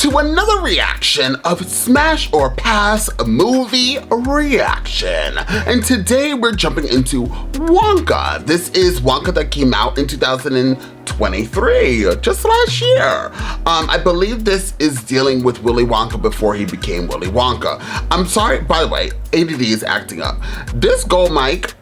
to another reaction of Smash or Pass movie reaction. And today we're jumping into Wonka. This is Wonka that came out in 2023, just last year. I believe this is dealing with Willy Wonka before he became Willy Wonka. I'm sorry, by the way, ADD is acting up. This gold mic,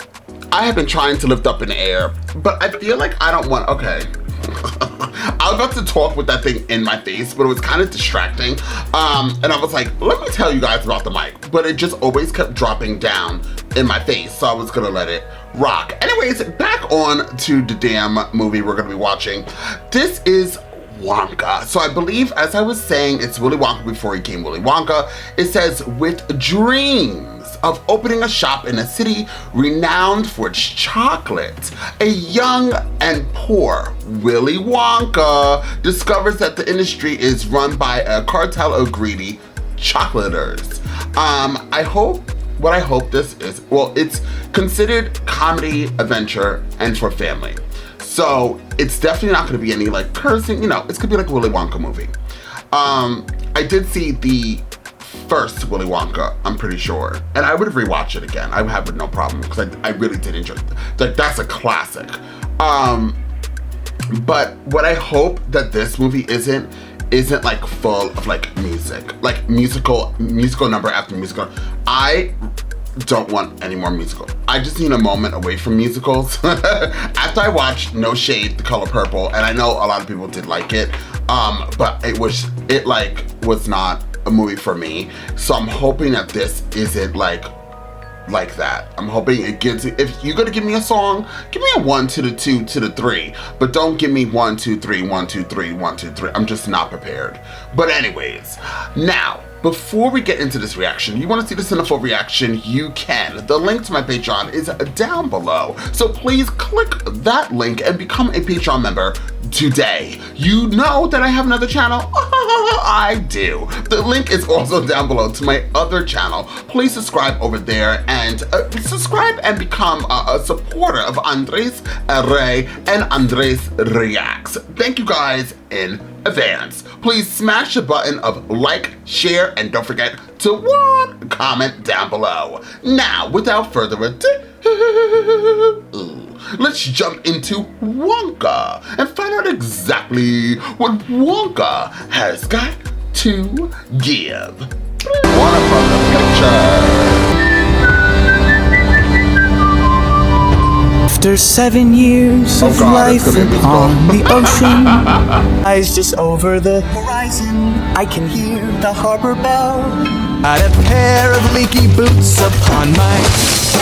I have been trying to lift up in the air, but I feel like I don't want, okay. I was about to talk with that thing in my face, but it was kind of distracting. And I was like, let me tell you guys about the mic, but it just always kept dropping down in my face, so I was gonna let it rock. Anyways, back on to the damn movie we're gonna be watching. This is Wonka. So I believe, as I was saying, it's Willy Wonka before he became Willy Wonka. It says, with dreams of opening a shop in a city renowned for its chocolate, a young and poor Willy Wonka discovers that the industry is run by a cartel of greedy chocolatiers. What I hope this is, well, it's considered comedy, adventure, and for family. So it's definitely not gonna be any like cursing, you know, it's gonna be like a Willy Wonka movie. I did see the first Willy Wonka, I'm pretty sure. And I would rewatch it again. I would have no problem because I really did enjoy it. Like, that's a classic. But what I hope that this movie isn't like full of like music, like musical number after musical. I don't want any more musical. I just need a moment away from musicals. After I watched No Shade, The Color Purple, and I know a lot of people did like it, but it was not a movie for me. So I'm hoping that this isn't like that. I'm hoping it gives, if you're gonna give me a song, give me a 1 to the 2 to the 3, but don't give me 1 2 3 1 2 3 1 2 3. I'm just not prepared. But anyways, now before we get into this reaction, you want to see this in a full reaction, you can. The link to my Patreon is down below. So please click that link and become a Patreon member today. You know that I have another channel? I do. The link is also down below to my other channel. Please subscribe over there and subscribe and become a supporter of Andres Ray and Andres Reacts. Thank you guys in advance. Please smash the button of like, share, and don't forget to comment down below. Now, without further ado, let's jump into Wonka and find out exactly what Wonka has got to give. Water from the picture. After 7 years of life upon the ocean, eyes just over the horizon, I can hear the harbor bell. Got a pair of leaky boots upon my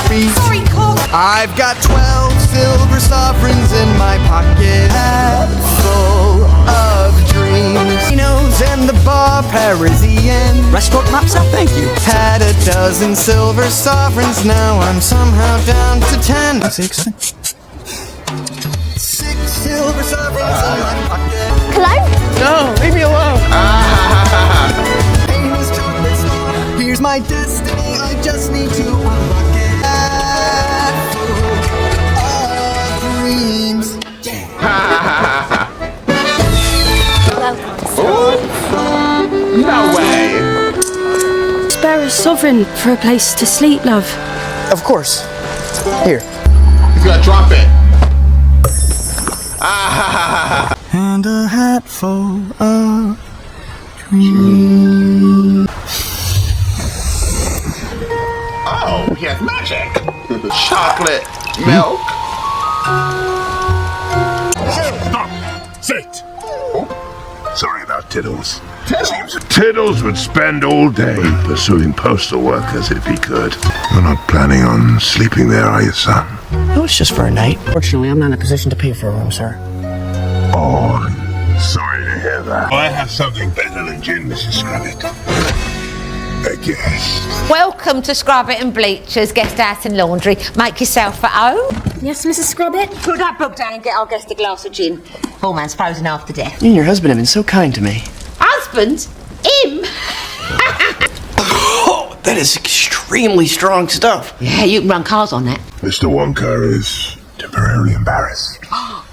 feet. Sorry, Cook. I've got 12 silver sovereigns in my pocket, full of dreams. And the bar Parisian. Restaurant maps up, thank you. Had a dozen silver sovereigns, now I'm somehow down to 10. 6 silver sovereigns in my pocket. Hello? No, leave me alone. Here's my destiny, I just need to unlock it. Full of dreams. No way. Spare a sovereign for a place to sleep, love. Of course. Here. He's gonna drop it. And a hat full of dreams. Oh, he has magic. Chocolate milk. Stop! Sit! Oh. Sorry about Tiddles. Seems that Tiddles would spend all day pursuing postal workers if he could. You're not planning on sleeping there, are you, son? Oh, it's just for a night. Fortunately, I'm not in a position to pay for a room, sir. Oh, sorry to hear that. I have something better than gin, Mrs. Scrubbit. I guess. Welcome to Scrubbit and Bleachers Guest House and Laundry. Make yourself at home. Yes, Mrs. Scrubbit? Put that book down and get our guest a glass of gin. Poor man's frozen half to death. You and your husband have been so kind to me. Husband? Him? Oh, that is extremely strong stuff. Yeah, you can run cars on that. Mr. Wonka is temporarily embarrassed. Oh,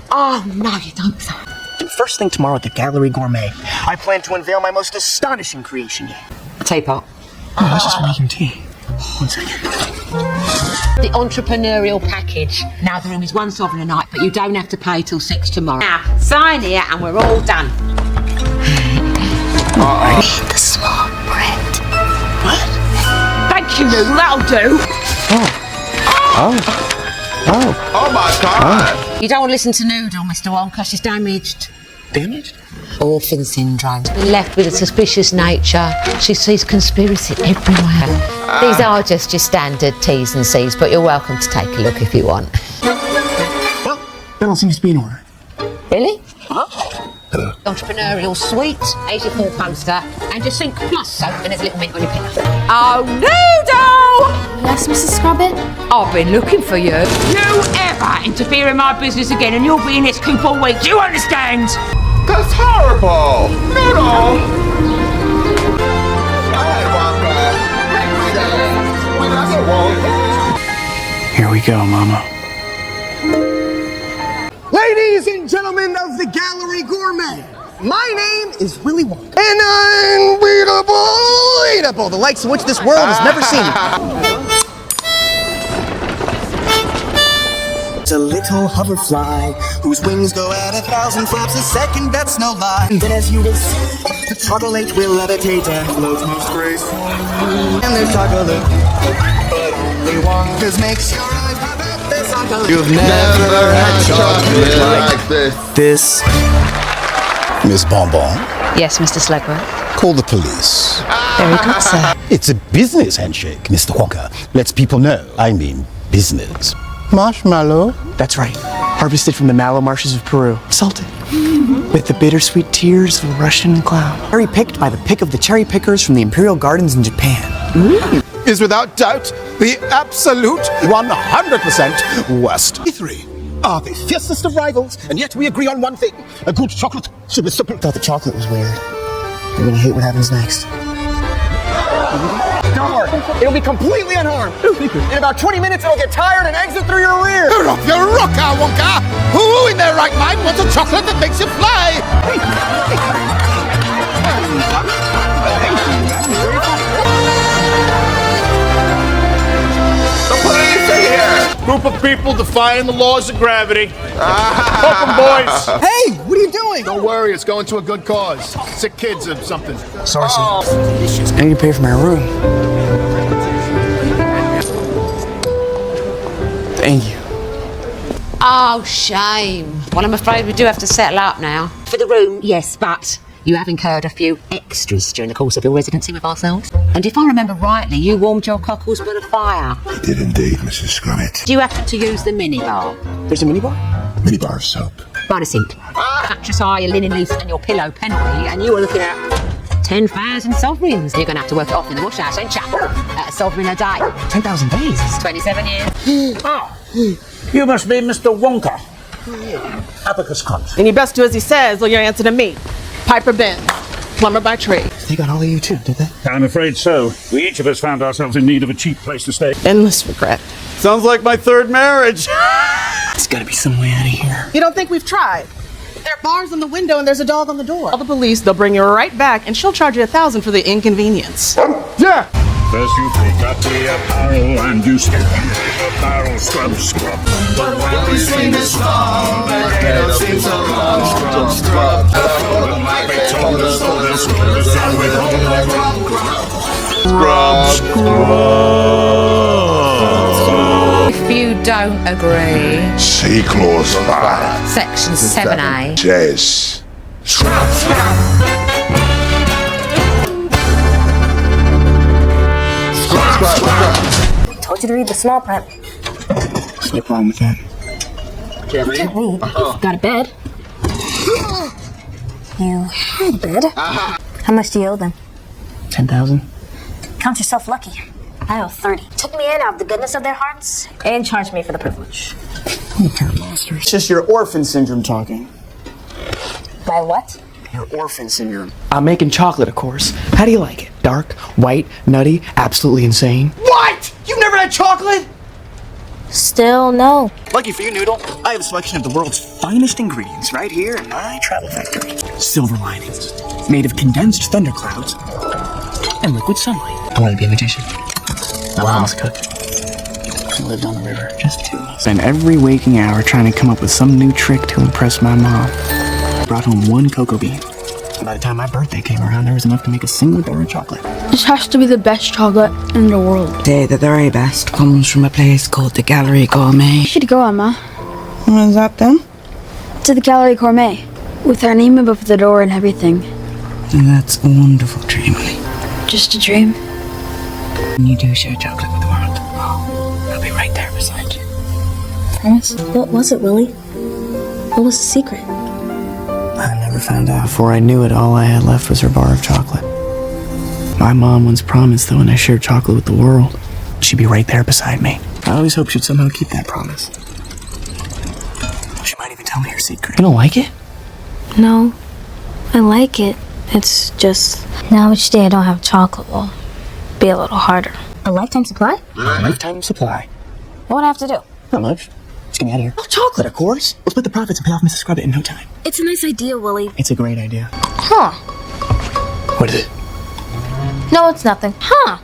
no, you don't say. First thing tomorrow at the Gallery Gourmet, I plan to unveil my most astonishing creation yet. A teapot. Oh, that's just for making tea. 1 second. The entrepreneurial package. Now the room is 1 sovereign a night, but you don't have to pay till 6 tomorrow. Now, sign here and we're all done. Read the small print. What? Thank you, Noodle, that'll do. Oh my God. You don't want to listen to Noodle, Mr. Wonka, she's damaged. Damaged? Orphan syndrome. Been left with a suspicious nature. She sees conspiracy everywhere. These are just your standard T's and C's, but you're welcome to take a look if you want. Well, that all seems to be in order. Really? Entrepreneurial suite, 84 poster, and your sink plus soap and there's a little mint on your pillow. Oh, Noodle! Yes, Mrs. Scrubbit? I've been looking for you. You ever interfere in my business again and you'll be in this coop all week, do you understand? That's horrible. Noodle. Here we go, Mama. Ladies and gentlemen of the Gallery Gourmet, my name is Willy Wonka. And unbeatable, the likes of which this world has never seen. It's a little hoverfly whose wings go at 1,000 flaps a second, that's no lie. And then as you will see, the chocolate will levitate and float most gracefully. And there's chocolate, but only Wonka's makes your eyes pop out. There's chocolate. You've never had chocolate like this. Miss Bonbon, Yes, Mr. Slegworth. call the police. Very good, sir. It's a business handshake, Mr. Wonka. Lets people know I mean business. Marshmallow. That's right. Harvested from the mallow marshes of Peru. Salted. With the bittersweet tears of a Russian clown. Cherry picked by the pick of the cherry pickers from the Imperial Gardens in Japan. Is without doubt the absolute 100% worst. We three are the fiercest of rivals, and yet we agree on one thing. A good chocolate should be simple. Thought the chocolate was weird. You're gonna hate what happens next. Don't worry, it'll be completely unharmed. In about 20 minutes, it'll get tired and exit through your rear. Hurry up, your rocker, Wonka! Who in their right mind wants a chocolate that makes you fly? The police are here. Group of people defying the laws of gravity. Welcome, boys. Hey, what are you doing? Don't worry, it's going to a good cause. Sick kids or something. Sorry, sir. I need to pay for my room. Thank you. Oh, shame. Well, I'm afraid we do have to settle up now. For the room, yes, but you have incurred a few extras during the course of your residency with ourselves. And if I remember rightly, you warmed your cockles by the fire. I did indeed, Mrs. Scrubbit. Do you happen to use the minibar? There's a minibar? Minibar of soap. By the sink. Mattress high, your linen loose, and your pillow penalty, and you were looking at 10,000 sovereigns. You're going to have to work it off in the bush house, ain't you? At a sovereign a day. 10,000 days. 27 years. You must be Mr. Wonka. Abacus cunt. And you best do as he says, or you're answer to me. Piper Benz, plumber by trade. They got all of you too, did they? I'm afraid so. We each of us found ourselves in need of a cheap place to stay. Endless regret. Sounds like my third marriage. There's gotta be some way out of here. You don't think we've tried? There are bars on the window and there's a dog on the door. Call the police, they'll bring you right back, and she'll charge you $1,000 for the inconvenience. Yeah. First you pick up the apparel and you skip apparel, scrub. But when we sing this song, they don't seem so long. Scrub. Like they told us, so they'll scrub us down with If you don't agree, See clause 5. Section 7A. Says. Told you to read the small print. What's no problem with that? Can't read? Got a bed. You had a bed. How much do you owe them? 10,000? Count yourself lucky. I owe 30. Took me in out of the goodness of their hearts and charged me for the privilege. I'm a pair of monsters. It's just your orphan syndrome talking. My what? Your orphan syndrome. I'm making chocolate, of course. How do you like it? Dark, white, nutty, absolutely insane. What? You've never had chocolate? Still no. Lucky for you, Noodle, I have a selection of the world's finest ingredients right here in my travel factory. Silver linings, made of condensed thunderclouds and liquid sunlight. I want to be a magician. My mom was a cook. I lived on the river, just 2 months. Spent every waking hour trying to come up with some new trick to impress my mom. I brought home 1 cocoa bean. By the time my birthday came around, there was enough to make a single bar of chocolate. This has to be the best chocolate in the world. Say the very best comes from a place called the Gallery Gourmet. You should go, Emma. What is that then? To the Gallery Gourmet, with our name above the door and everything. That's a wonderful dream, honey. Just a dream. When you do share chocolate with the world, I'll be right there beside you. Promise? What was it, Willy? What was the secret? I never found out. Before I knew it, all I had left was her bar of chocolate. My mom once promised that when I shared chocolate with the world, she'd be right there beside me. I always hoped she'd somehow keep that promise. She might even tell me her secret. You don't like it? No. I like it. It's just... Now each day I don't have chocolate will be a little harder. A lifetime supply? A lifetime supply. What would I have to do? Not much. Just get me out of here. Oh, chocolate, of course. We'll split the profits and pay off Mrs. Scrubbit in no time. It's a nice idea, Willy. It's a great idea. Huh. What is it? No, it's nothing. Huh.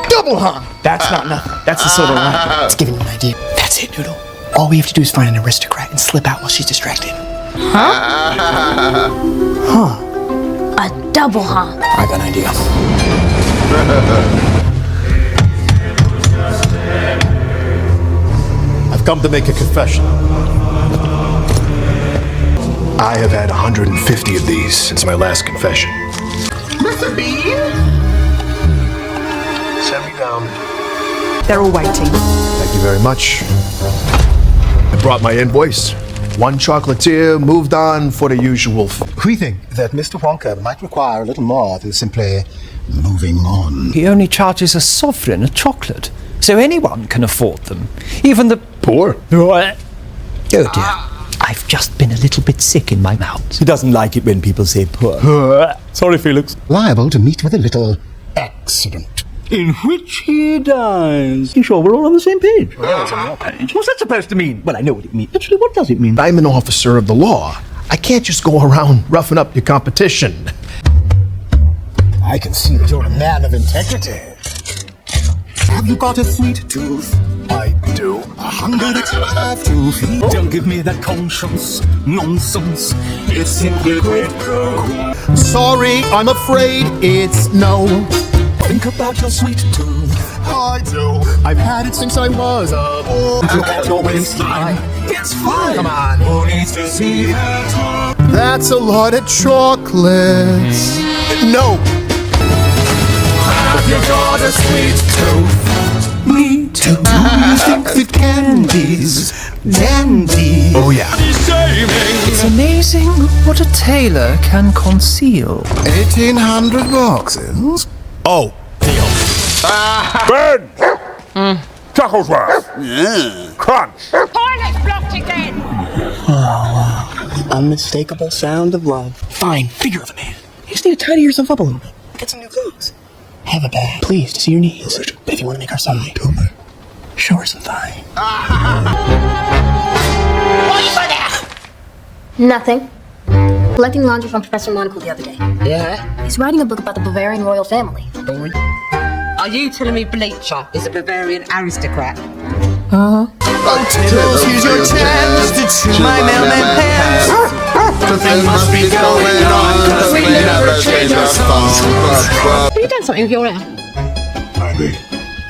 Double huh! That's not nothing. That's the silver lining. It's giving you an idea. That's it, Noodle. All we have to do is find an aristocrat and slip out while she's distracted. Huh? Huh. A double huh. I got an idea. I've come to make a confession. I have had 150 of these since my last confession. Mr. Bean? Set me down. They're all waiting. Thank you very much. I brought my invoice. 1 chocolatier moved on for the usual. We think that Mr. Wonka might require a little more than simply moving on. He only charges a sovereign a chocolate, so anyone can afford them, even the poor. Oh dear, I've just been a little bit sick in my mouth. He doesn't like it when people say poor. Sorry, Felix. Liable to meet with a little accident. In which he dies. You sure we're all on the same page? Well, it's on your page. What's that supposed to mean? Well, I know what it means. Actually, what does it mean? I'm an officer of the law. I can't just go around roughing up your competition. I can see that you're a man of integrity. Have you got a sweet tooth? I do. A hunger that you have to feed. Don't give me that conscience nonsense. It's simply quid pro quo. Sorry, I'm afraid it's no. Think about your sweet tooth. I do. I've had it since I was a boy. Look at your waistline. It's fine. Come on. Who needs to see that? That's a lot of chocolates. No. Have you got a sweet tooth? Me too. Do you think that candy's dandy? Oh yeah. It's amazing what a tailor can conceal. 1,800 boxes. Oh. Ben! Chucklesworth! Crunch! Toilet's blocked again! Unmistakable sound of love. Fine, figure of a man. You just need to tidy yourself up a little bit. Get some new clothes. Have a bath, please, to see your knees. But if you want to make her sorry, show her some thigh. What are you doing there? Nothing. Collecting laundry from Professor Monocle the other day. Yeah? He's writing a book about the Bavarian royal family. Are you telling me Bleacher is a Bavarian aristocrat? Uh-huh. Tiddles, here's your chance to chew my mailman pants. Something must be going on, cause we never change our songs. Have you done something with your hair?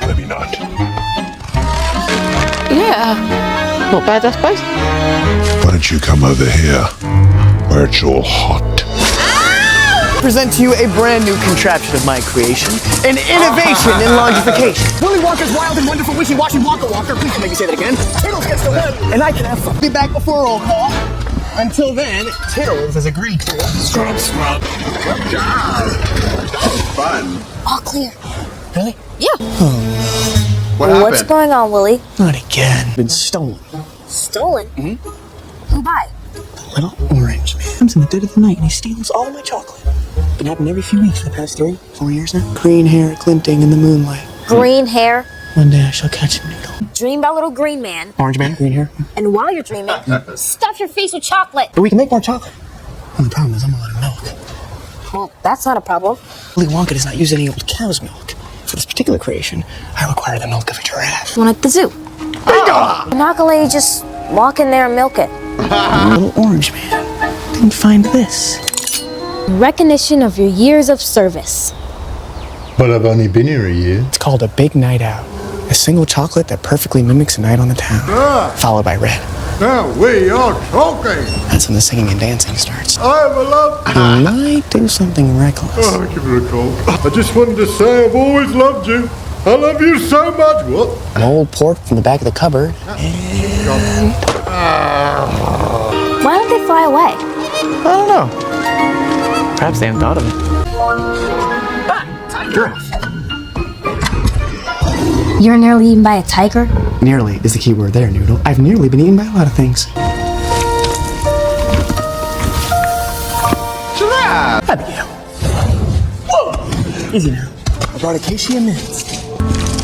Maybe not. Yeah. Not bad, I suppose. Why don't you come over here, where it's all hot? Present to you a brand new contraption of my creation, an innovation in longification. Willy Wonka's wild and wonderful wishy-washy Wonka Walker. Please don't make me say that again. Tiddles gets the win, and I can have fun. Be back before roll call. Until then, Tiddles has agreed to scrub. Good job. That was fun. All clear. Really? Yeah. What happened? What's going on, Willy? Not again. Been stolen. Stolen? Mm-hmm. Who by? Little orange man comes in the dead of the night and he steals all my chocolate. Been happening every few weeks for the past 3-4 years now. Green hair glinting in the moonlight. Green hair? One day I shall catch a noodle. Dream about little green man. Orange man, green hair. And while you're dreaming, stuff your face with chocolate. But we can make more chocolate. Well, the problem is I'm out of milk. Well, that's not a problem. Willy Wonka does not use any old cow's milk. For this particular creation, I require the milk of a giraffe. One at the zoo. I'm not gonna let you just walk in there and milk it. Little orange man. Didn't find this. Recognition of your years of service. But I've only been here a year. It's called a big night out. A single chocolate that perfectly mimics a night on the town. Followed by red. Now we are talking. That's when the singing and dancing starts. I have a love. You might do something reckless. Oh, give it a call. I just wanted to say I've always loved you. I love you so much. What? An old pork from the back of the cupboard. And... Why don't they fly away? I don't know. Perhaps they haven't thought of it. Giraffe. You're nearly eaten by a tiger? Nearly is the key word there, Noodle. I've nearly been eaten by a lot of things. Giraffe! Abigail. Whoa! Easy now. I brought acacia mints.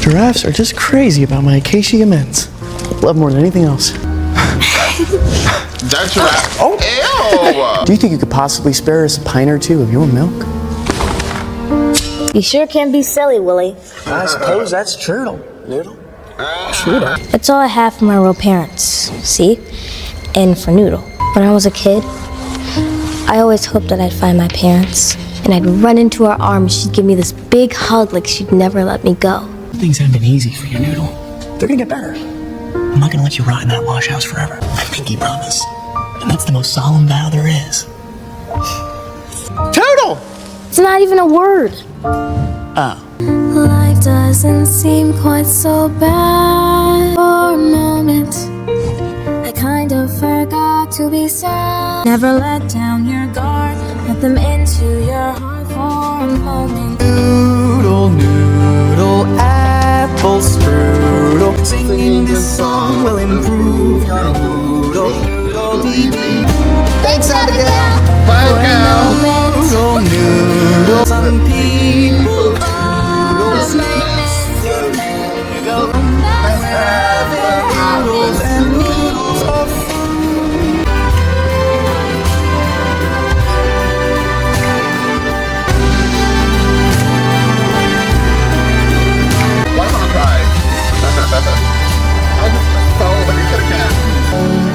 Giraffes are just crazy about my acacia mints. Love more than anything else. That giraffe. Oh! Ew! Do you think you could possibly spare us a pint or two of your milk? You sure can be silly, Willy. I suppose that's true, Noodle. True. That's all I have from my real parents, see? And for Noodle. When I was a kid, I always hoped that I'd find my parents, and I'd run into her arms. She'd give me this big hug like she'd never let me go. Things haven't been easy for you, Noodle. They're gonna get better. I'm not gonna let you rot in that wash house forever. I pinky promise. And that's the most solemn vow there is. Toodle! It's not even a word. Oh. Life doesn't seem quite so bad. For a moment, I kind of forgot to be sad. Never let down your guard. Let them into your heart for a moment. Noodle, noodle, apple strudel. Singing this song will improve your noodle, noodle, dee dee. Thanks, Abigail. Bye, girl. Noodle, noodle. Some people just make noodles and noodles of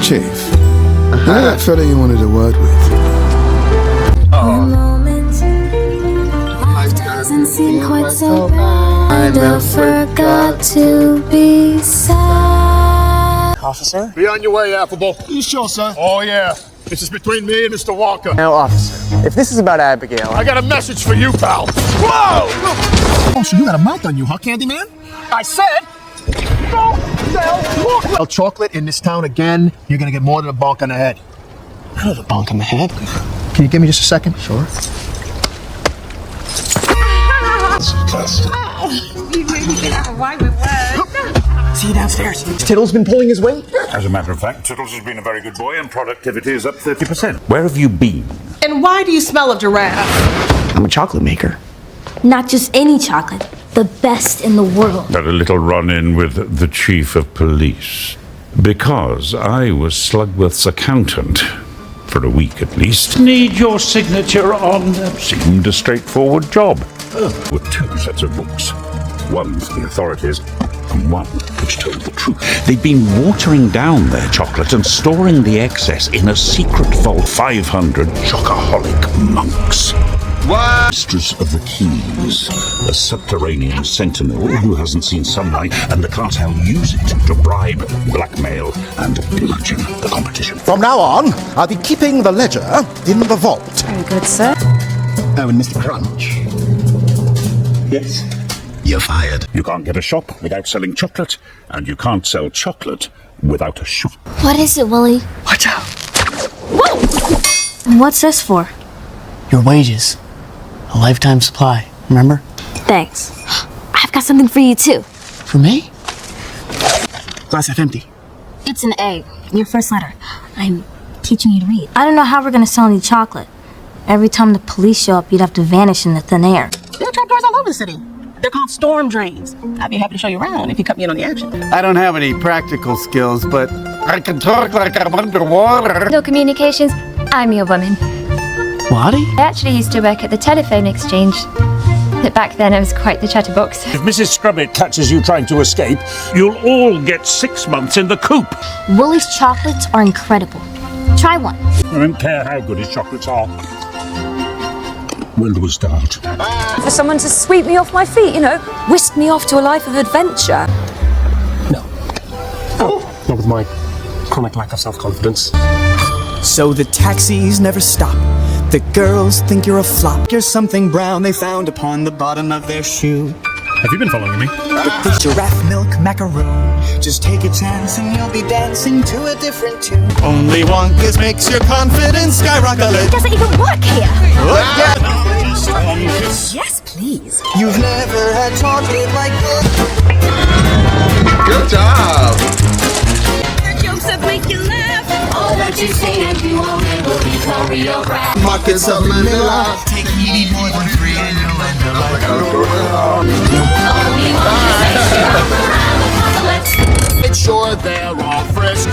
Chief, you know that fella you wanted to work with? Life doesn't seem quite so bad. I forgot to be sad. Officer? Be on your way, Affable. You sure, sir? Oh, yeah. This is between me and Mr. Wonka. Now, officer, if this is about Abigail... I got a message for you, pal. Whoa! Oh, so you got a mouth on you, huh, Candyman? I said... Don't sell chocolate! Chocolate in this town again, you're gonna get more than a bonk on the head. I love a bonk on the head. Can you give me just a second? Sure. You really get out of line with words. See you downstairs. Tittle's been pulling his weight. As a matter of fact, Tittles has been a very good boy and productivity is up 30%. Where have you been? And why do you smell of giraffe? I'm a chocolate maker. Not just any chocolate, the best in the world. Had a little run-in with the chief of police. Because I was Slugworth's accountant. For a week at least. Need your signature on... Seemed a straightforward job. With 2 sets of books. One for the authorities, and one which told the truth. They'd been watering down their chocolate and storing the excess in a secret vault. 500 chocoholic monks. What? Mistress of the Keys, a subterranean sentinel who hasn't seen sunlight, and the cartel use it to bribe, blackmail, and bludgeon the competition. From now on, I'll be keeping the ledger in the vault. Very good, sir. Oh, and Mr. Crunch. Yes? You're fired. You can't get a shop without selling chocolate, and you can't sell chocolate without a shop. What is it, Willy? Watch out. Whoa! What's this for? Your wages. A lifetime supply, remember? Thanks. I've got something for you, too. For me? Glass half empty. It's an A, your first letter. I'm teaching you to read. I don't know how we're gonna sell any chocolate. Every time the police show up, you'd have to vanish in the thin air. There are trapdoors all over the city. They're called storm drains. I'd be happy to show you around if you cut me in on the action. I don't have any practical skills, but I can talk like I'm underwater. No communications. I'm your woman. What? I actually used to work at the telephone exchange. But back then I was quite the chatterbox. If Mrs. Scrubbit catches you trying to escape, you'll all get 6 months in the coop. Woolies chocolates are incredible. Try one. I don't care how good his chocolates are. When do we start? For someone to sweep me off my feet, you know, whisk me off to a life of adventure. Not with my chronic lack of self-confidence. So the taxis never stop. The girls think you're a flop. You're something brown they found upon the bottom of their shoe. Have you been following me? The giraffe milk macaroon. Just take a chance and you'll be dancing to a different tune. Only Wonka's makes your confidence skyrocket. It doesn't even work here. Yes, please. You've never had chocolate like this. Good job. Jokes that make you laugh. All that you say and you only will be choreographed. Pockets of Manila. Take me more than free and you'll end up like a Only one makes you around the apocalypse. Make sure they're all fresh.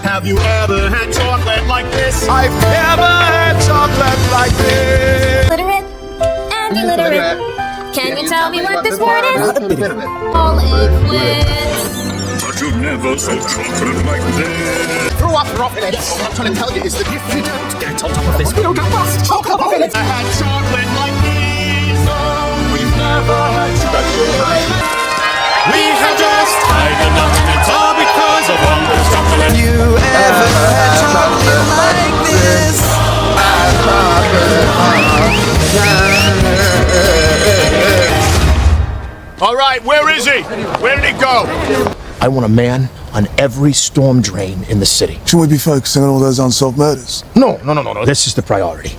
Have you ever had chocolate like this? I've never had chocolate like this. Literate and illiterate. Can you tell me what this word is? All liquids. But you never saw chocolate like this. Throw off your offense. What I'm trying to tell you is that if you don't get on top of this, we don't get lost. Chocolate offense. I had chocolate like this. No, we've never had chocolate like this. We have just tried enough. It's all because of Wonka's chocolate. You ever had chocolate like this? All right, where is he? Where did he go? I want a man on every storm drain in the city. Shouldn't we be focusing on all those unsolved murders? No. This is the priority.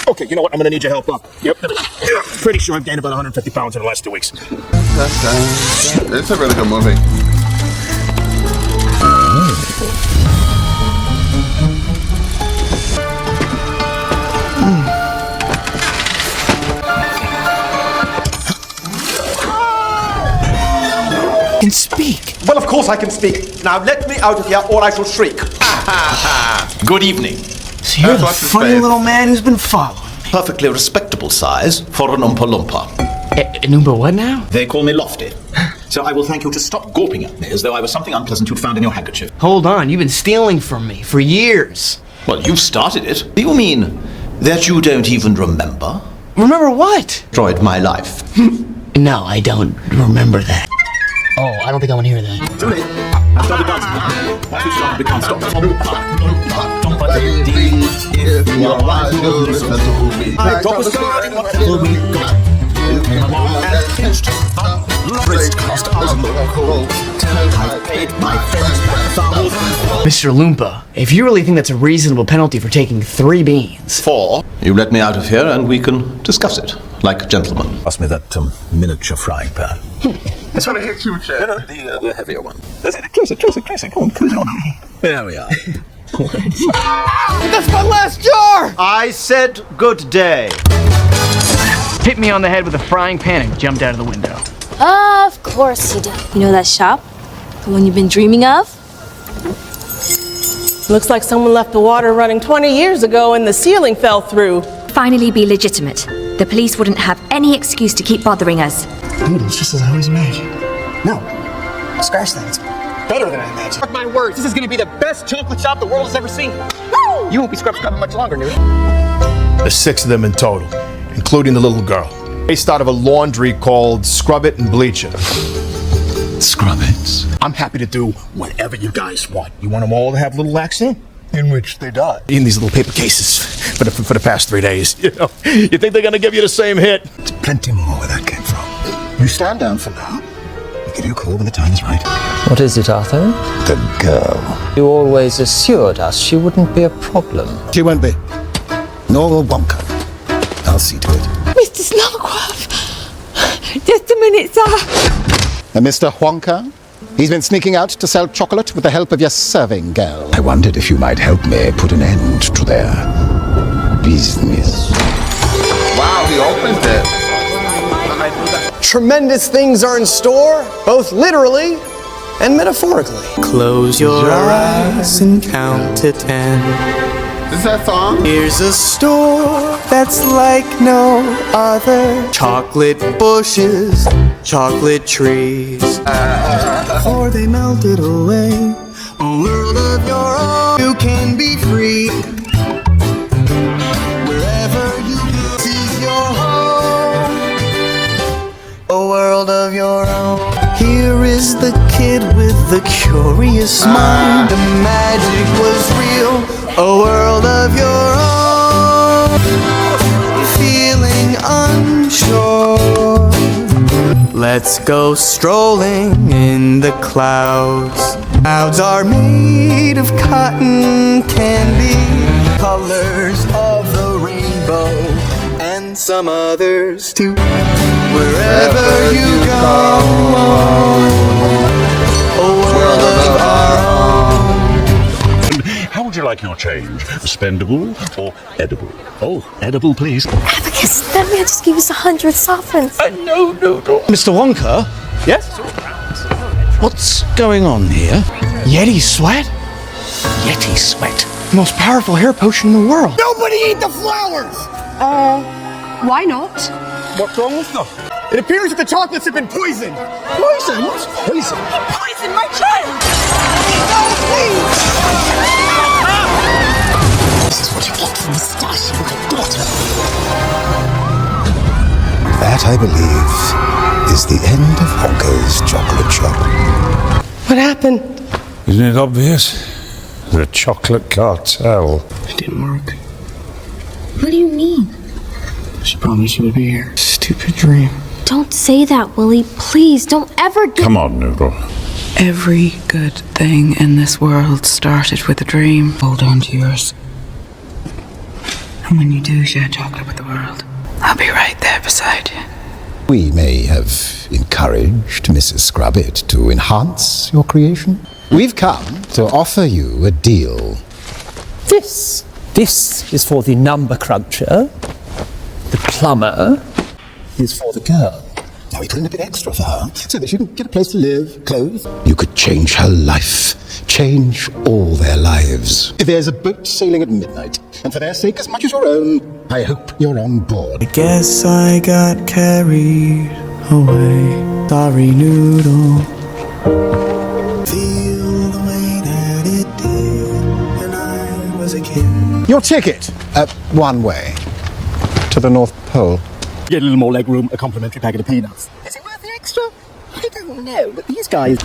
Okay, you know what? I'm gonna need your help up. Yep. Pretty sure I've gained about 150 pounds in the last 2 weeks. It's a really good movie. Can speak. Well, of course I can speak. Now let me out of here or I shall shriek. Good evening. So you're the funny little man who's been following me. Perfectly respectable size for an Oompa Loompa. An Oompa what now? They call me Lofty. So I will thank you to stop gawping at me as though I was something unpleasant you'd found in your handkerchief. Hold on, you've been stealing from me for years. Well, you started it. Do you mean that you don't even remember? Remember what? Destroyed my life. No, I don't remember that. Oh, I don't think I want to hear that. Too late. I've started dancing. Once we started, we can't stop. Mr. Loompa, if you really think that's a reasonable penalty for taking 3 beans. 4. You let me out of here and we can discuss it, like gentlemen. Pass me that miniature frying pan. That's what I hit you, Chad. The heavier one. Closer. Come on. There we are. That's my last jar! I said good day. Hit me on the head with a frying pan and jumped out of the window. Of course you did. You know that shop? The one you've been dreaming of? Looks like someone left the water running 20 years ago and the ceiling fell through. Finally be legitimate. The police wouldn't have any excuse to keep bothering us. Noodles, just as I always imagined. No, scratch that. It's better than I imagined. Mark my words, this is gonna be the best chocolate shop the world has ever seen. Woo! You won't be scrubbing much longer, Noodle. There's 6 of them in total, including the little girl. Based out of a laundry called Scrub It and Bleach It. Scrub it. I'm happy to do whatever you guys want. You want them all to have little accident? In which they died. In these little paper cases for the past 3 days. You know, you think they're gonna give you the same hit? There's plenty more where that came from. You stand down for now. We'll give you a call when the time is right. What is it, Arthur? The girl. You always assured us she wouldn't be a problem. She won't be. Nor Wonka. I'll see to it. Mr. Snarkworth! Just a minute, sir. Mr. Wonka? He's been sneaking out to sell chocolate with the help of your serving girl. I wondered if you might help me put an end to their business. Wow, he opened it. Tremendous things are in store, both literally and metaphorically. Close your eyes and count to 10. Is that song? Here's a store that's like no other. Chocolate bushes, chocolate trees. Before they melted away, a world of your own. You can be free. Wherever you go, seize your home. A world of your own. Here is the kid with the curious mind. The magic was real. A world of your own. Feeling unsure. Let's go strolling in the clouds. Clouds are made of cotton candy. Colors of the rainbow and some others too. Wherever you go, a world of our own. How would you like your change? Spendable or edible? Oh, edible, please. Abacus, that man just gave us 100 sovereigns. No. Mr. Wonka? Yes? What's going on here? Yeti sweat? Yeti sweat. Most powerful hair potion in the world. Nobody eat the flowers! Why not? What's wrong with them? It appears that the chocolates have been poisoned. Poisoned? Poison? Poison my child! No, please! This is what you get from the stash of my daughter. That, I believe, is the end of Wonka's chocolate shop. What happened? Isn't it obvious? The chocolate cartel. It didn't work. What do you mean? She promised she would be here. Stupid dream. Don't say that, Willy. Please, don't ever get... Come on, Noodle. Every good thing in this world started with a dream. Hold on to yours. And when you do share chocolate with the world, I'll be right there beside you. We may have encouraged Mrs. Scrubbit to enhance your creation. We've come to offer you a deal. This is for the number cruncher. The plumber is for the girl. Now we put in a bit extra for her, so that she can get a place to live, clothes. You could change her life, change all their lives. There's a boat sailing at midnight, and for their sake as much as your own, I hope you're on board. I guess I got carried away. Sorry, Noodle. Feel the way that it did when I was a kid. Your ticket, one way, to the North Pole. Get a little more leg room, a complimentary packet of peanuts. Is it worth the extra? I don't know, but these guys...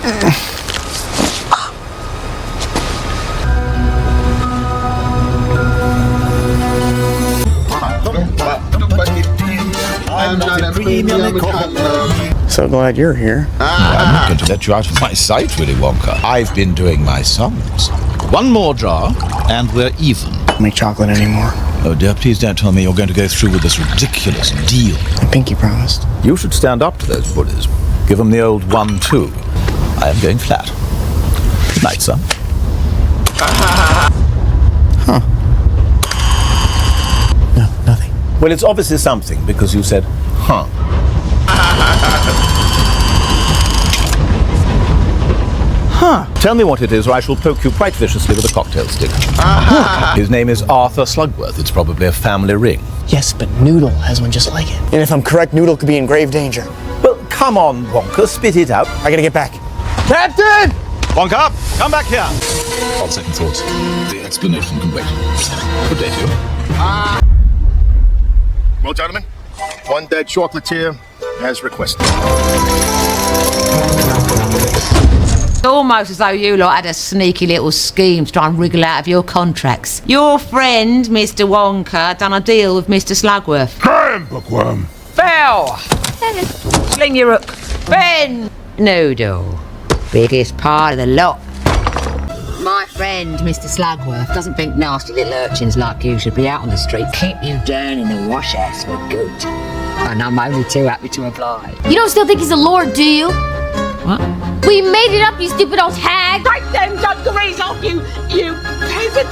I'm not a premium customer. So glad you're here. I'm not going to let you out of my sight, Willy Wonka. I've been doing my sums. One more jar, and we're even. Don't make chocolate anymore. Oh dear, please don't tell me you're going to go through with this ridiculous deal. I think you promised. You should stand up to those bullies. Give them the old 1-2. I am going flat. Good night, son. Huh. No, nothing. Well, it's obviously something, because you said, huh. Huh. Tell me what it is, or I shall poke you quite viciously with a cocktail stick. His name is Arthur Slugworth. It's probably a family ring. Yes, but Noodle has one just like it. And if I'm correct, Noodle could be in grave danger. Well, come on, Wonka, spit it out. I gotta get back. Captain! Wonka, come back here. On second thoughts, the explanation can wait. Good day to you. Well, gentlemen, one dead chocolatier as requested. It's almost as though you lot had a sneaky little scheme to try and wriggle out of your contracts. Your friend, Mr. Wonka, done a deal with Mr. Slugworth. Graham, bookworm. Bell! Sling your hook. Ben! Noodle. Biggest part of the lot. My friend, Mr. Slugworth, doesn't think nasty little urchins like you should be out on the street. Keep you down in the wash house for good. And I'm only too happy to oblige. You don't still think he's a lord, do you? What? We made it up, you stupid old hag! Take them dungarees off you peasant!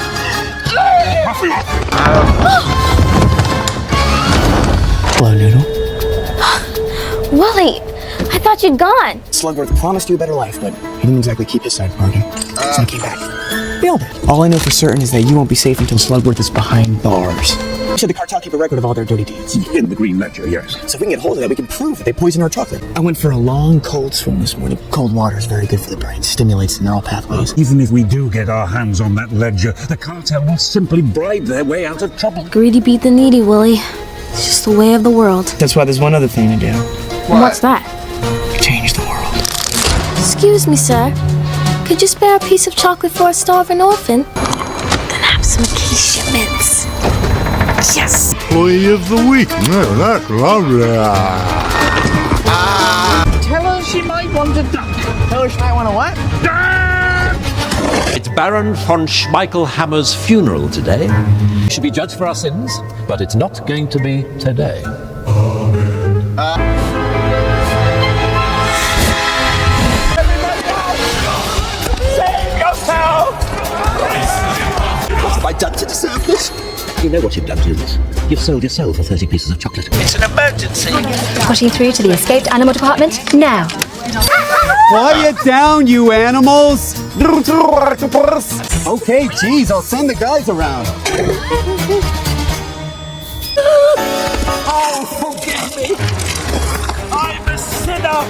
Hello, Noodle. Willy, I thought you'd gone. Slugworth promised you a better life, but he didn't exactly keep his side of the bargain. So I came back. We all did. All I know for certain is that you won't be safe until Slugworth is behind bars. Should the cartel keep a record of all their dirty deeds? In the Green Ledger, yes. So if we can get hold of that, we can prove that they poisoned our chocolate. I went for a long cold swim this morning. Cold water is very good for the brain. Stimulates the neural pathways. Even if we do get our hands on that ledger, the cartel will simply bribe their way out of trouble. Greedy beat the needy, Willy. It's just the way of the world. That's why there's one other thing to do. What's that? Change the world. Excuse me, sir. Could you spare a piece of chocolate for a starving orphan? Then have some quiche mints. Yes! Employee of the week. No, that's lovely. Tell her she might want a duck. Tell her she might want a what? It's Baron von Schmeichelhammer's funeral today. We should be judged for our sins, but it's not going to be today. Save yourself! What have I done to deserve this? You know what you've done to this. You've sold your soul for 30 pieces of chocolate. It's an emergency. Pushing through to the escaped animal department now. Quiet down, you animals! Okay, geez, I'll send the guys around. Oh, forgive me. I'm a sinner.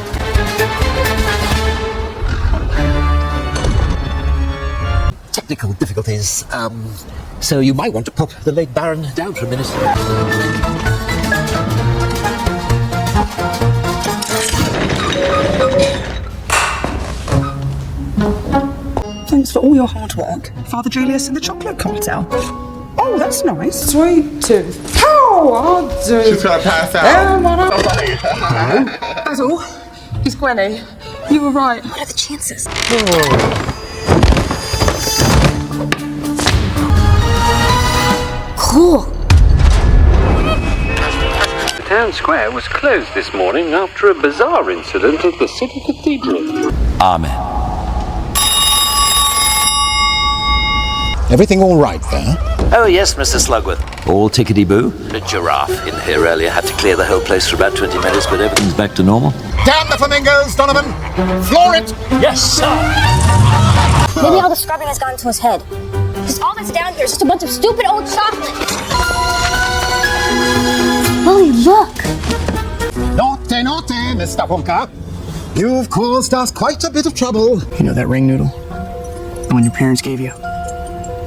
Technical difficulties. So you might want to pop the late Baron down for a minute. Thanks for all your hard work, Father Julius and the chocolate cartel. Oh, that's nice. Sweet tooth. How are you? She's gonna pass out. Basil, it's Gwenny. You were right. What are the chances? Cool. The town square was closed this morning after a bizarre incident at the city cathedral. Amen. Everything all right there? Oh, yes, Mr. Slugworth. All tickety-boo. The giraffe in here earlier had to clear the whole place for about 20 minutes, but everything's back to normal. Damn the flamingos, Donovan! Floor it! Yes, sir! Maybe all the scrubbing has gotten to his head. Because all that's down here is just a bunch of stupid old chocolate. Willy, look! Naughty, naughty, Mr. Wonka. You've caused us quite a bit of trouble. You know that ring noodle? The one your parents gave you?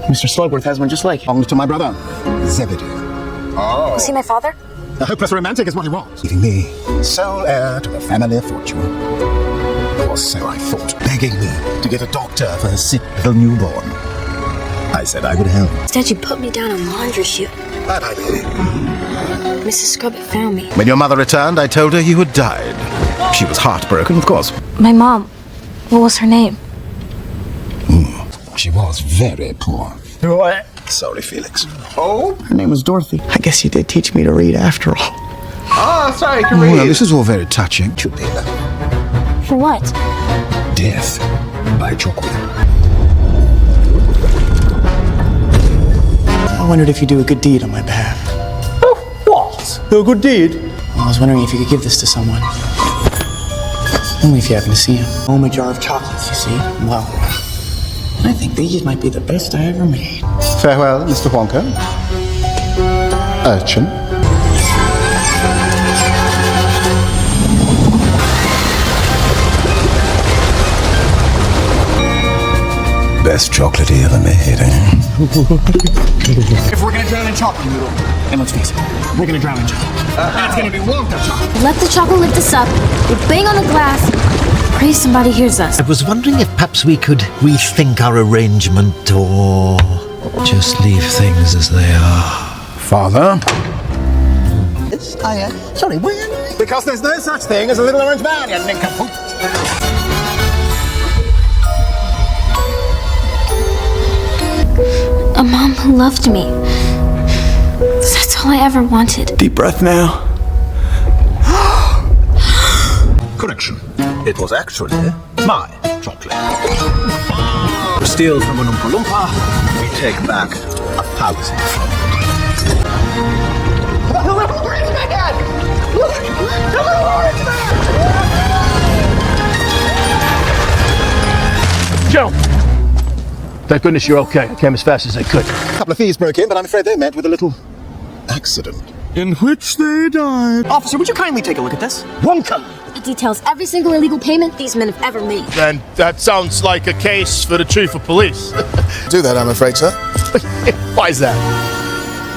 Mr. Slugworth has one just like it. Belongs to my brother, Zebedee. Oh. Was he my father? A hopeless romantic is what he was. Leaving me sole heir to the family fortune. Or so I thought. Begging me to get a doctor for his sick little newborn. I said I would help. Instead, you put me down a laundry chute. Bye-bye, baby. Mrs. Scrubbit found me. When your mother returned, I told her you had died. She was heartbroken, of course. My mom. What was her name? She was very poor. What? Sorry, Felix. Oh? Her name was Dorothy. I guess you did teach me to read after all. Oh, sorry, I can read. Well, this is all very touching. Chupina. For what? Death by chocolate. I wondered if you'd do a good deed on my behalf. Oh, what? A good deed? Well, I was wondering if you could give this to someone. Only if you happen to see him. Home a jar of chocolates, you see? Well, I think these might be the best I ever made. Farewell, Mr. Wonka. Urchin. Best chocolate he ever made, eh? If we're gonna drown in chocolate noodle, and let's face it, we're gonna drown in chocolate. And it's gonna be Wonka chocolate. Let the chocolate lift us up. We bang on the glass. Pray somebody hears us. I was wondering if perhaps we could rethink our arrangement or just leave things as they are. Father? Yes, I am. Sorry, where am I? Because there's no such thing as a little orange man, you nincompoop. A mom who loved me. That's all I ever wanted. Deep breath now. Correction. It was actually my chocolate. Steal from an Oompa Loompa, we take back 1,000-fold. The little orange man! Look! The little orange man! Joe! Thank goodness you're okay. I came as fast as I could. A couple of thieves broke in, but I'm afraid they met with a little accident. In which they died. Officer, would you kindly take a look at this? Wonka! It details every single illegal payment these men have ever made. Then that sounds like a case for the chief of police. Do that, I'm afraid, sir. Why is that?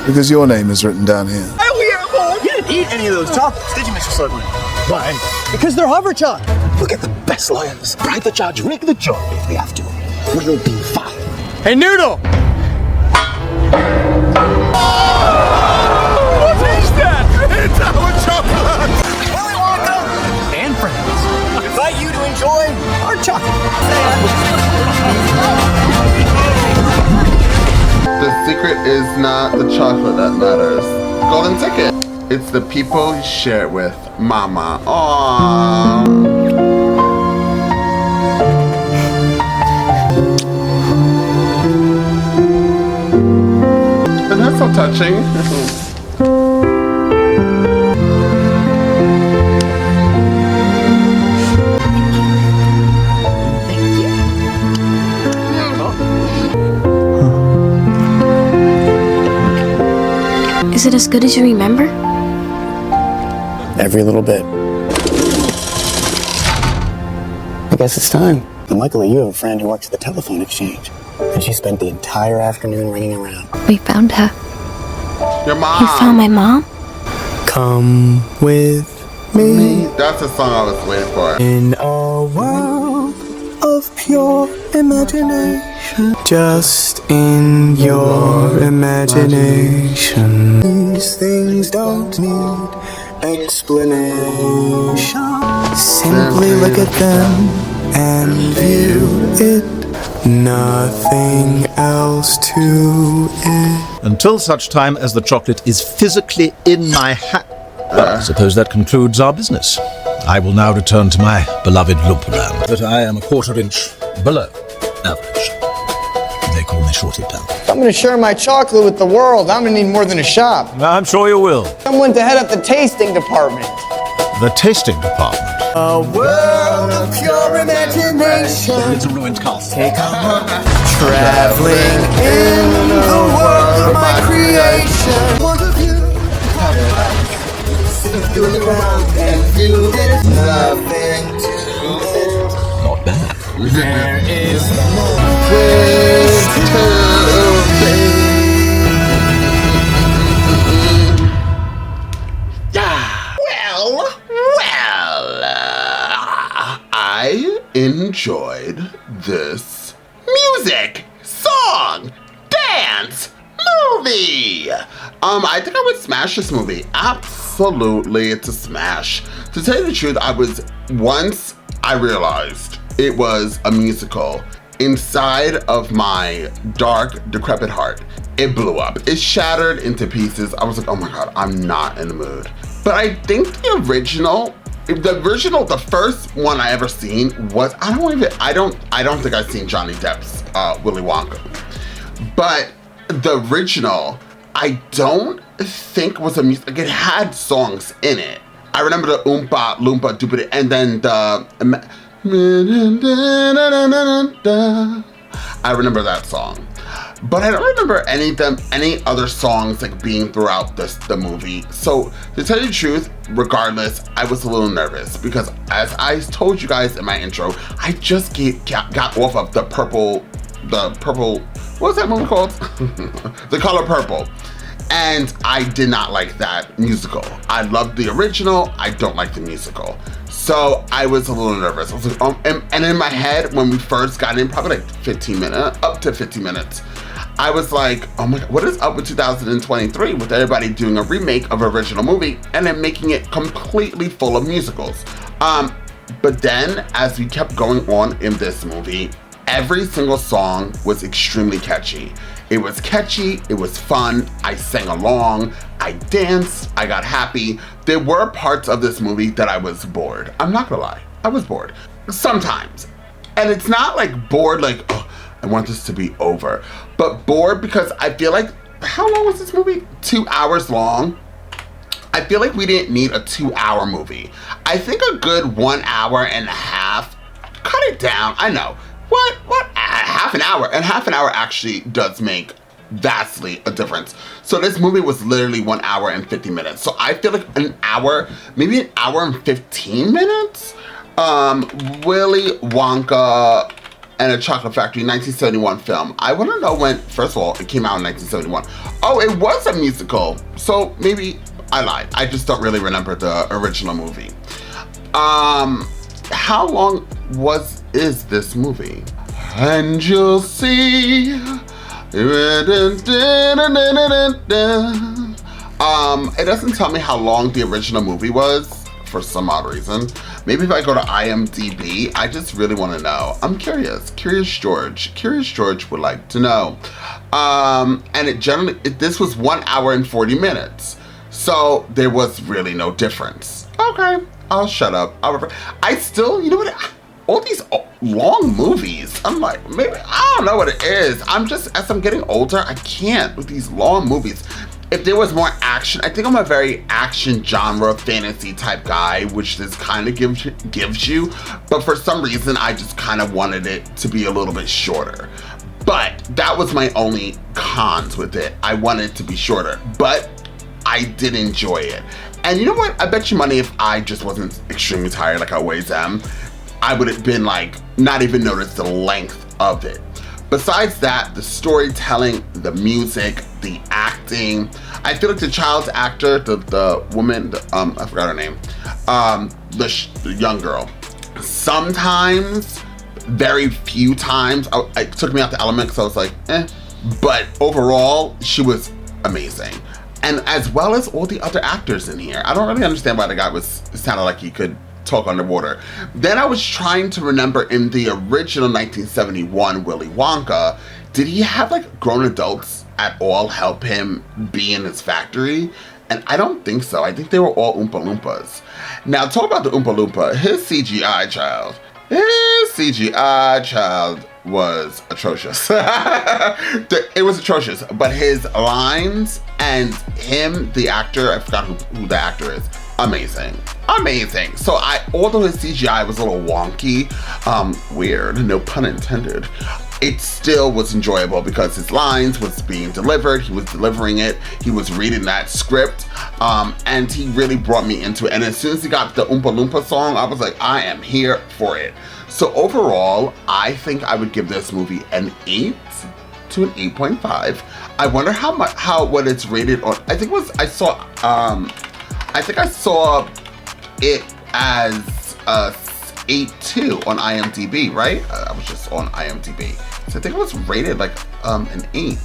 Because your name is written down here. Oh, yeah, boy. You didn't eat any of those chocolates, did you, Mr. Slugman? Why? Because they're hover chocolate. We'll get the best lawyers. Bribe the judge, rig the jury if we have to. We'll be fine. Hey, Noodle! What is that? It's our chocolate! Willy Wonka and friends invite you to enjoy our chocolate. The secret is not the chocolate that matters. Golden ticket. It's the people you share it with. Mama. Aww. And that's so touching. Is it as good as you remember? Every little bit. I guess it's time. And luckily you have a friend who works at the telephone exchange. And she spent the entire afternoon ringing around. We found her. Your mom. You found my mom? Come with me. That's the song I was waiting for. In a world of pure imagination. Just in your imagination. These things don't need explanation. Simply look at them and view it. Nothing else to it. Until such time as the chocolate is physically in my hand. I suppose that concludes our business. I will now return to my beloved Lumperland. But I am a quarter-inch below average. They call me Shorty Pants. I'm gonna share my chocolate with the world. I'm gonna need more than a shop. I'm sure you will. Someone to head up the tasting department. The tasting department. A world of pure imagination. It's a ruined castle. Take a look. Traveling in the world of my creation. One of you. Feel the ground and feel there's nothing to it. Not bad. There is no place to be. I enjoyed this music, song, dance, movie. I think I would smash this movie. Absolutely, it's a smash. To tell you the truth, once I realized it was a musical, inside of my dark, decrepit heart, it blew up. It shattered into pieces. I was like, oh my God, I'm not in the mood. But I think the original, the first one I ever seen was, I don't think I've seen Johnny Depp's Willy Wonka. But the original, I don't think was a music, it had songs in it. I remember the Oompa Loompa Doopity, and then the, I remember that song. But I don't remember any other songs like being throughout the movie. So to tell you the truth, regardless, I was a little nervous because as I told you guys in my intro, I just got off of the purple, what was that movie called? The Color Purple. And I did not like that musical. I loved the original, I don't like the musical. So I was a little nervous. I was like, and in my head, when we first got in, probably like 15 minutes, up to 15 minutes, I was like, oh my God, what is up with 2023 with everybody doing a remake of an original movie and then making it completely full of musicals? But then as we kept going on in this movie, every single song was extremely catchy. It was catchy, it was fun, I sang along, I danced, I got happy. There were parts of this movie that I was bored. I'm not gonna lie, I was bored. Sometimes. And it's not like bored like, oh, I want this to be over. But bored because I feel like, how long was this movie? 2 hours long? I feel like we didn't need a 2-hour movie. I think a good 1 hour and a half, cut it down, I know. What? Half an hour. And half an hour actually does make vastly a difference. So this movie was literally 1 hour and 50 minutes. So I feel like an hour, maybe an hour and 15 minutes. Willy Wonka and a Chocolate Factory, 1971 film. I want to know when, first of all, it came out in 1971. Oh, it was a musical. So maybe I lied. I just don't really remember the original movie. How long is this movie? And you'll see. It doesn't tell me how long the original movie was for some odd reason. Maybe if I go to IMDb, I just really want to know. I'm curious. Curious George would like to know. And this was 1 hour and 40 minutes. So there was really no difference. Okay, I'll shut up. I still, you know what? All these long movies, I'm like, maybe, I don't know what it is. As I'm getting older, I can't with these long movies. If there was more action, I think I'm a very action genre fantasy type guy, which this kind of gives you. But for some reason, I just kind of wanted it to be a little bit shorter. But that was my only cons with it. I wanted it to be shorter, but I did enjoy it. And you know what? I bet you money if I just wasn't extremely tired like I always am, I would have been like, not even noticed the length of it. Besides that, the storytelling, the music, the acting, I feel like the child actor, the woman, I forgot her name, the young girl, sometimes, very few times, it took me out the element because I was like, eh. But overall, she was amazing. And as well as all the other actors in here. I don't really understand why the guy sounded like he could talk underwater. Then I was trying to remember in the original 1971 Willy Wonka, did he have like grown adults at all help him be in his factory? And I don't think so. I think they were all Oompa Loompas. Now talk about the Oompa Loompa, his CGI child was atrocious. It was atrocious, but his lines and him, the actor, I forgot who the actor is, amazing. So although his CGI was a little wonky, weird, no pun intended, it still was enjoyable because his lines was being delivered, he was delivering it, he was reading that script, and he really brought me into it. And as soon as he got the Oompa Loompa song, I was like, I am here for it. So overall, I think I would give this movie an 8 to an 8.5. I wonder what it's rated on. I think I saw it as 8.2 on IMDb, right? I was just on IMDb. So I think it was rated like an 8.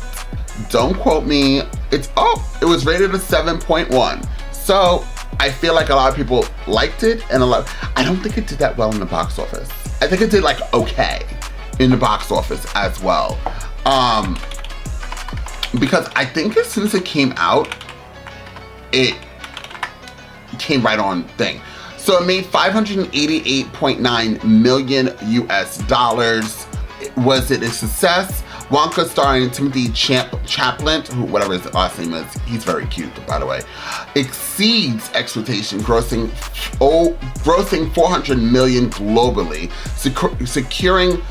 Don't quote me. It was rated a 7.1. So I feel like a lot of people liked it, and I don't think it did that well in the box office. I think it did like okay in the box office as well. Because I think as soon as it came out, it came right on thing. So it made $588.9 million US. Was it a success? Wonka starring Timothy Chaplin, whatever his last name is, he's very cute, by the way, exceeds expectation, grossing 400 million globally, securing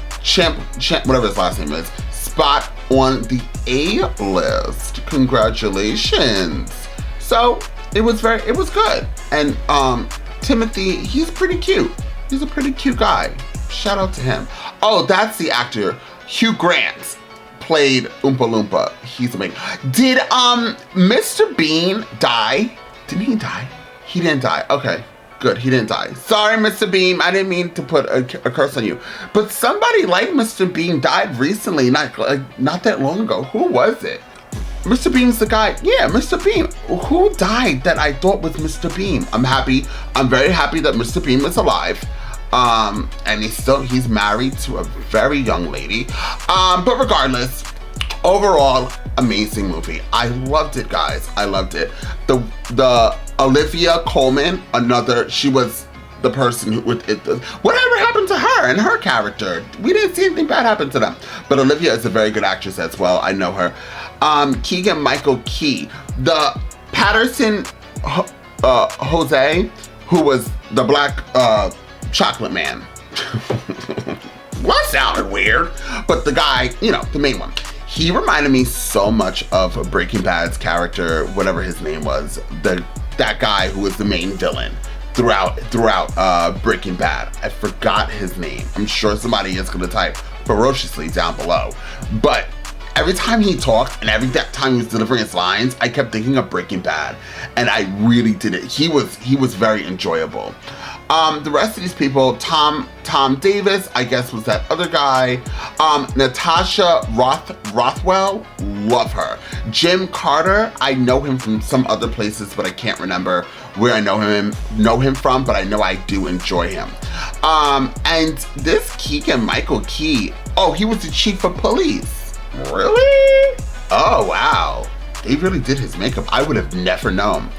whatever his last name is, spot on the A-list. Congratulations. So it was good. And Timothy, he's pretty cute. He's a pretty cute guy. Shout out to him. Oh, that's the actor. Hugh Grant played Oompa Loompa. He's amazing. Did Mr. Bean die? Didn't he die? He didn't die. Okay, good. He didn't die. Sorry, Mr. Bean. I didn't mean to put a curse on you. But somebody like Mr. Bean died recently, not that long ago. Who was it? Mr. Bean's the guy. Yeah, Mr. Bean. Who died that I thought was Mr. Bean? I'm very happy that Mr. Bean is alive. And he's married to a very young lady. But regardless, overall, amazing movie. I loved it, guys. I loved it. The Olivia Colman, she was the person who whatever happened to her and her character? We didn't see anything bad happen to them. But Olivia is a very good actress as well. I know her. Keegan Michael Key, the Patterson Jose, who was the black chocolate man. Well, sounded weird. But the guy, you know, the main one, he reminded me so much of Breaking Bad's character, whatever his name was, that guy who was the main villain throughout Breaking Bad. I forgot his name. I'm sure somebody is gonna type ferociously down below. But every time he talked and every time he was delivering his lines, I kept thinking of Breaking Bad, and I really did it. He was very enjoyable. The rest of these people, Tom Davis, I guess was that other guy. Natasha Rothwell, love her. Jim Carter, I know him from some other places, but I can't remember where I know him from, but I know I do enjoy him. And this Keegan-Michael Key, oh, he was the chief of police. Really? Oh, wow. They really did his makeup. I would have never known.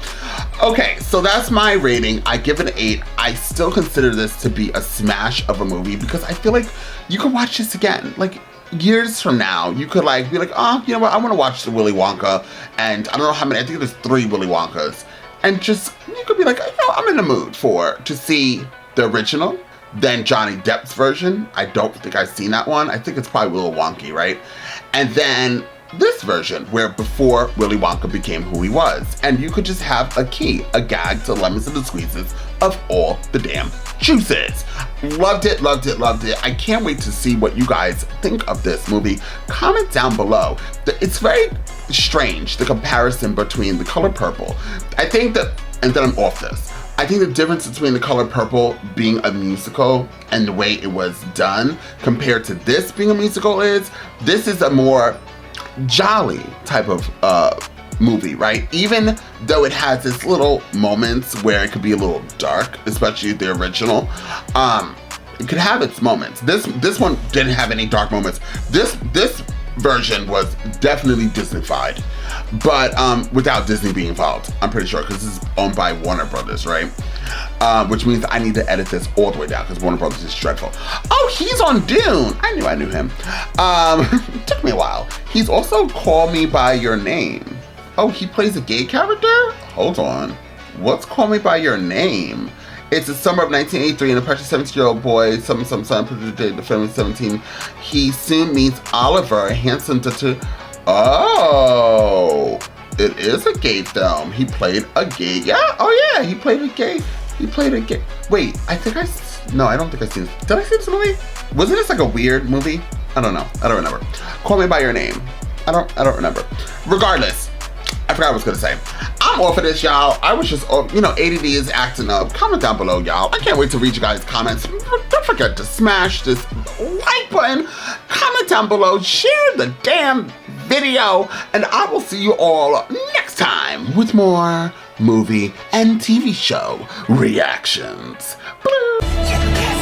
Okay, so that's my rating. I give it an 8. I still consider this to be a smash of a movie because I feel like you could watch this again. Like, years from now, you could like be like, oh, you know what? I want to watch the Willy Wonka. And I don't know how many, I think there's 3 Willy Wonkas. And just, you could be like, you know, I'm in the mood to see the original. Then Johnny Depp's version. I don't think I've seen that one. I think it's probably Willy Wonky, right? And then this version, where before Willy Wonka became who he was. And you could just have a gag to lemons and the squeezes of all the damn juices. Loved it, loved it, loved it. I can't wait to see what you guys think of this movie. Comment down below. It's very strange, the comparison between The Color Purple. I think that, and then I'm off this. I think the difference between The Color Purple being a musical and the way it was done compared to this being a musical is, this is a more jolly type of movie, right? Even though it has its little moments where it could be a little dark, especially the original, it could have its moments. This one didn't have any dark moments. This version was definitely Disney-fied, but without Disney being involved, I'm pretty sure, because this is owned by Warner Brothers, right? Which means I need to edit this all the way down because Warner Brothers is dreadful. Oh, he's on Dune. I knew him. It took me a while. He's also Call Me By Your Name. Oh, he plays a gay character? Hold on. What's Call Me By Your Name? It's the summer of 1983 and a precious 17-year-old boy, the film is 17. He soon meets Oliver, a handsome Oh, it is a gay film. He played a gay, he played a gay. Wait, I don't think I've seen this. Did I see this movie? Wasn't this like a weird movie? I don't know. I don't remember. Call Me By Your Name. I don't remember. Regardless, I forgot what I was gonna say. I'm off of this, y'all. I was just, ADD is acting up. Comment down below, y'all. I can't wait to read you guys' comments. Don't forget to smash this like button. Comment down below. Share the damn video. And I will see you all next time with more movie and TV show reactions. Blue.